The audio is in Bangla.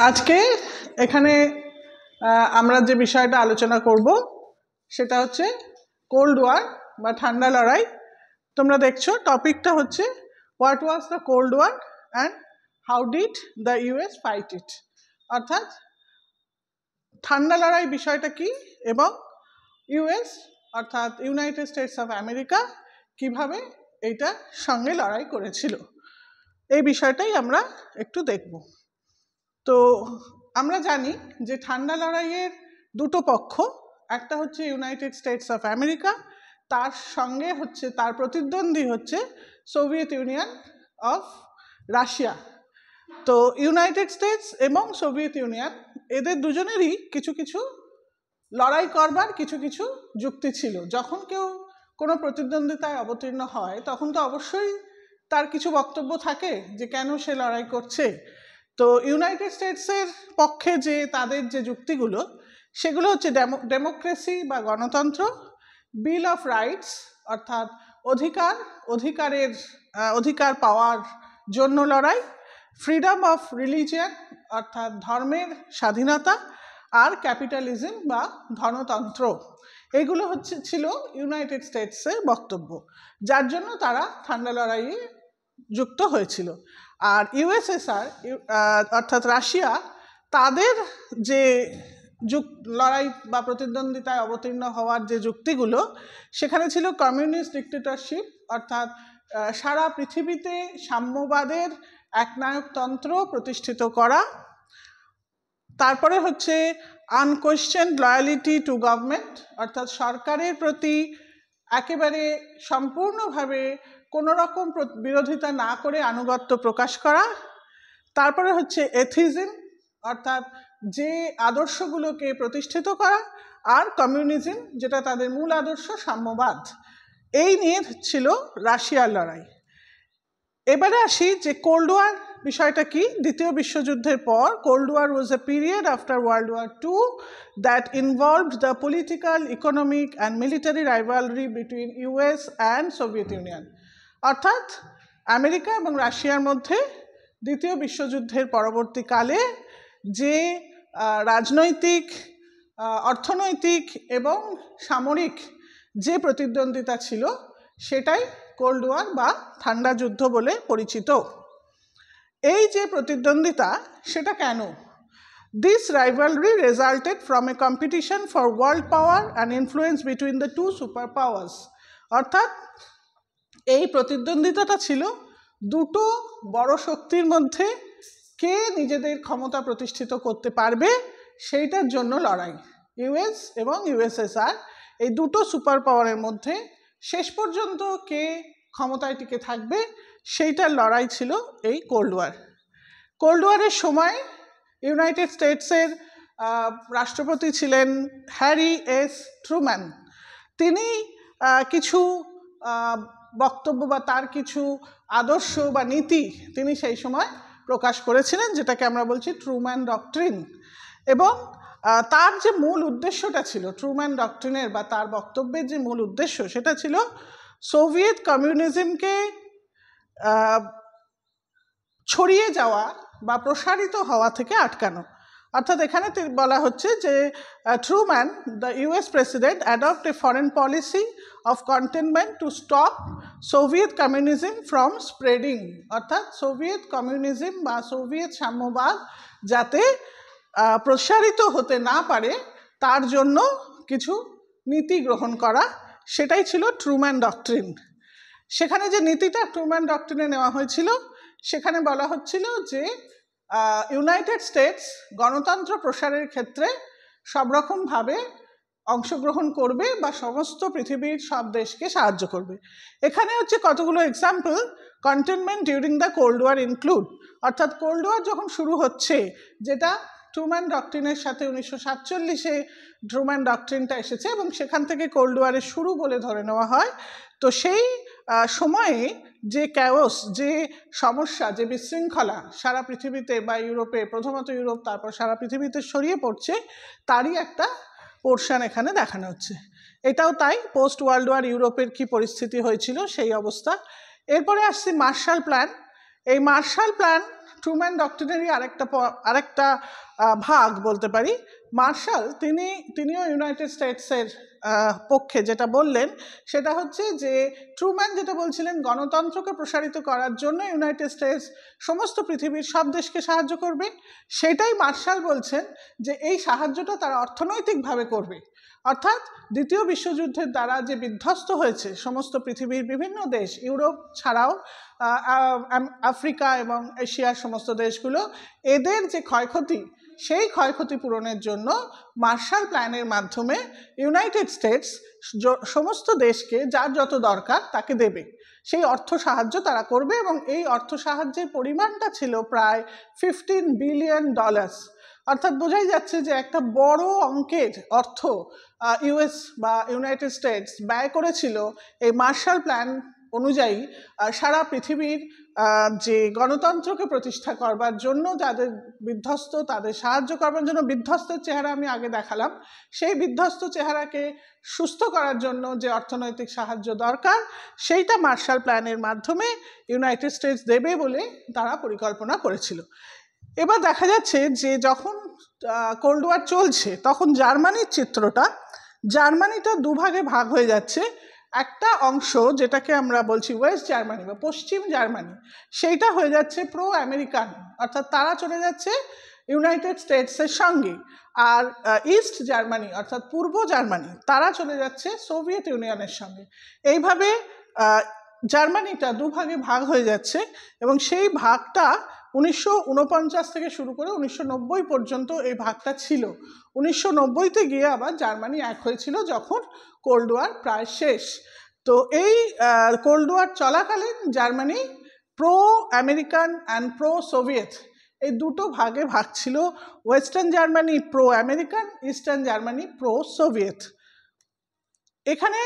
আজকে এখানে আমরা যে বিষয়টা আলোচনা করব সেটা হচ্ছে কোল্ড ওয়ার বা ঠান্ডা লড়াই। তোমরা দেখছো টপিকটা হচ্ছে what was the cold war and how did the US fight it, অর্থাৎ ঠান্ডা লড়াই বিষয়টা কি এবং ইউএস অর্থাৎ ইউনাইটেড স্টেটস অফ আমেরিকা কিভাবে এইটার সঙ্গে লড়াই করেছিল, এই বিষয়টাই আমরা একটু দেখব। তো আমরা জানি যে ঠান্ডা লড়াইয়ের দুটো পক্ষ, একটা হচ্ছে ইউনাইটেড স্টেটস অফ আমেরিকা, তার সঙ্গে হচ্ছে তার প্রতিদ্বন্দ্বী হচ্ছে সোভিয়েত ইউনিয়ন অফ রাশিয়া। তো ইউনাইটেড স্টেটস এবং সোভিয়েত ইউনিয়ন এদের দুজনেরই কিছু কিছু লড়াই করবার কিছু কিছু যুক্তি ছিল। যখন কেউ কোনো প্রতিদ্বন্দ্বিতায় অবতীর্ণ হয় তখন তো অবশ্যই তার কিছু বক্তব্য থাকে যে কেন সে লড়াই করছে। তো ইউনাইটেড স্টেটসের পক্ষে যে তাদের যে যুক্তিগুলো সেগুলো হচ্ছে ডেমোক্রেসি বা গণতন্ত্র, বিল অফ রাইটস অর্থাৎ অধিকার পাওয়ার জন্য লড়াই, ফ্রিডম অফ রিলিজিয়ন অর্থাৎ ধর্মের স্বাধীনতা, আর ক্যাপিটালিজম বা ধনতন্ত্র। এগুলো ছিল ইউনাইটেড স্টেটসের বক্তব্য, যার জন্য তারা ঠান্ডা লড়াইয়ে যুক্ত হয়েছিল। আর ইউএসএসআর অর্থাৎ রাশিয়া, তাদের যে লড়াই বা প্রতিদ্বন্দ্বিতায় অবতীর্ণ হওয়ার যে যুক্তিগুলো সেখানে ছিল কমিউনিস্ট ডিক্টেটরশিপ অর্থাৎ সারা পৃথিবীতে সাম্যবাদের একনায়কতন্ত্র প্রতিষ্ঠিত করা, তারপরে হচ্ছে আনকোয়েশ্চেনড লয়ালিটি টু গভর্নমেন্ট অর্থাৎ সরকারের প্রতি একেবারে সম্পূর্ণভাবে কোনো রকম বিরোধিতা না করে আনুগত্য প্রকাশ করা, তারপরে হচ্ছে এথিজম অর্থাৎ যে আদর্শগুলোকে প্রতিষ্ঠিত করা, আর কমিউনিজম যেটা তাদের মূল আদর্শ সাম্যবাদ। এই নিয়ে ছিল রাশিয়ার লড়াই। এবারে আসি যে কোল্ড ওয়ার বিষয়টা কি। দ্বিতীয় বিশ্বযুদ্ধের পর cold war was a period after world war two that involved the political, economic and military rivalry between US and Soviet Union. অর্থাৎ আমেরিকা এবং রাশিয়ার মধ্যে দ্বিতীয় বিশ্বযুদ্ধের পরবর্তীকালে যে রাজনৈতিক, অর্থনৈতিক এবং সামরিক যে প্রতিদ্বন্দ্বিতা ছিল সেটাই কোল্ড ওয়ার বা ঠান্ডা যুদ্ধ বলে পরিচিত। এই যে প্রতিদ্বন্দ্বিতা সেটা কেন? This rivalry resulted from a competition for world power and influence between the two superpowers. অর্থাৎ এই প্রতিদ্বন্দ্বিতাটা ছিল দুটো বড় শক্তির মধ্যে কে নিজেদের ক্ষমতা প্রতিষ্ঠিত করতে পারবে সেইটার জন্য লড়াই। ইউএস এবং ইউএসএসআর এই দুটো সুপার পাওয়ারের মধ্যে শেষ পর্যন্ত কে ক্ষমতায় টিকে থাকবে সেইটার লড়াই ছিল এই কোল্ড ওয়ার। কোল্ড ওয়ারের সময় ইউনাইটেড স্টেটসের রাষ্ট্রপতি ছিলেন হ্যারি এস ট্রুম্যান। তিনি কিছু বক্তব্য বা তার কিছু আদর্শ বা নীতি তিনি সেই সময় প্রকাশ করেছিলেন, যেটাকে আমরা বলছি ট্রুম্যান ডক্ট্রিন। এবং তার যে মূল উদ্দেশ্যটা ছিল ট্রুম্যান ডক্ট্রিনের বা তার বক্তব্যের যে মূল উদ্দেশ্য সেটা ছিল সোভিয়েত কমিউনিজমকে ছড়িয়ে যাওয়া বা প্রসারিত হওয়া থেকে আটকানো। অর্থাৎ এখানে বলা হচ্ছে যে Truman, the US president, adopt A foreign policy of containment to stop Soviet communism from spreading. অর্থাৎ সোভিয়েত কমিউনিজম বা সোভিয়েত সাম্যবাদ যাতে প্রসারিত হতে না পারে তার জন্য কিছু নীতি গ্রহণ করা, সেটাই ছিল ট্রুম্যান ডক্ট্রিন। সেখানে যে নীতিটা ট্রুম্যান ডক্ট্রিনে নেওয়া হয়েছিল সেখানে বলা হচ্ছিল যে ইউনাইটেড স্টেটস গণতন্ত্র প্রসারের ক্ষেত্রে সব রকমভাবে অংশগ্রহণ করবে বা সমস্ত পৃথিবীর সব দেশকে সাহায্য করবে। এখানে হচ্ছে কতগুলো example. Containment during the cold war include, অর্থাৎ কোল্ড ওয়ার যখন শুরু হচ্ছে, যেটা ট্রুম্যান ডক্ট্রিনের সাথে 1947-এ ট্রুম্যান ডক্ট্রিনটা এসেছে এবং সেখান থেকে কোল্ড ওয়ারের শুরু বলে ধরে নেওয়া হয়। তো সেই সময়ে যে ক্যাওস, যে সমস্যা, যে বিশৃঙ্খলা সারা পৃথিবীতে বা ইউরোপে, প্রথমত ইউরোপ তারপর সারা পৃথিবীতে ছড়িয়ে পড়ছে, তারই একটা পোর্শন এখানে দেখানো হচ্ছে। এটাও তাই, পোস্ট ওয়ার্ল্ড ওয়ার ইউরোপের কি পরিস্থিতি হয়েছিল সেই অবস্থা। এরপরে আসছে মার্শাল প্ল্যান। এই মার্শাল প্ল্যান ট্রুম্যান ডক্ট্রিনেরই আরেকটা ভাগ বলতে পারি। মার্শাল তিনিও ইউনাইটেড স্টেটসের পক্ষে যেটা বললেন সেটা হচ্ছে যে ট্রুম্যান যেটা বলছিলেন গণতন্ত্রকে প্রসারিত করার জন্য ইউনাইটেড স্টেটস সমস্ত পৃথিবীর সব দেশকে সাহায্য করবে, সেটাই মার্শাল বলছেন যে এই সাহায্যটা তারা অর্থনৈতিকভাবে করবে। অর্থাৎ দ্বিতীয় বিশ্বযুদ্ধের দ্বারা যে বিধ্বস্ত হয়েছে সমস্ত পৃথিবীর বিভিন্ন দেশ, ইউরোপ ছাড়াও আফ্রিকা এবং এশিয়ার সমস্ত দেশগুলো, এদের যে ক্ষয়ক্ষতি সেই ক্ষয়ক্ষতি পূরণের জন্য মার্শাল প্ল্যানের মাধ্যমে ইউনাইটেড স্টেটস সমস্ত দেশকে যার যত দরকার তাকে দেবে, সেই অর্থ সাহায্য তারা করবে। এবং এই অর্থ সাহায্যের পরিমাণটা ছিল প্রায় $15 বিলিয়ন। অর্থাৎ বোঝাই যাচ্ছে যে একটা বড় অঙ্কের অর্থ ইউএস বা ইউনাইটেড স্টেটস ব্যয় করেছিল এই মার্শাল প্ল্যান অনুযায়ী সারা পৃথিবীর যে গণতন্ত্রকে প্রতিষ্ঠা করবার জন্য, যাদের বিধ্বস্ত তাদের সাহায্য করবার জন্য। বিধ্বস্তের চেহারা আমি আগে দেখালাম, সেই বিধ্বস্ত চেহারাকে সুস্থ করার জন্য যে অর্থনৈতিক সাহায্য দরকার সেইটা মার্শাল প্ল্যানের মাধ্যমে ইউনাইটেড স্টেটস দেবে বলে তারা পরিকল্পনা করেছিল। এবার দেখা যাচ্ছে যে যখন কোল্ড ওয়ার চলছে তখন জার্মানির চিত্রটা, জার্মানিটা দুভাগে ভাগ হয়ে যাচ্ছে। একটা অংশ যেটাকে আমরা বলছি ওয়েস্ট জার্মানি বা পশ্চিম জার্মানি, সেইটা হয়ে যাচ্ছে প্রো আমেরিকান, অর্থাৎ তারা চলে যাচ্ছে ইউনাইটেড স্টেটসের সঙ্গে। আর ইস্ট জার্মানি অর্থাৎ পূর্ব জার্মানি, তারা চলে যাচ্ছে সোভিয়েত ইউনিয়নের সঙ্গে। এইভাবে জার্মানিটা দুভাগে ভাগ হয়ে যাচ্ছে এবং সেই ভাগটা 1949 থেকে শুরু করে 1990 পর্যন্ত এই ভাগটা ছিল। 1990-তে গিয়ে আবার জার্মানি এক হয়েছিল যখন কোল্ড ওয়ার প্রায় শেষ। তো এই কোল্ড ওয়ার চলাকালীন Germany pro American and pro Soviet এই দুটো ভাগে ভাগ ছিল। Western Germany pro American, eastern Germany pro Soviet. এখানে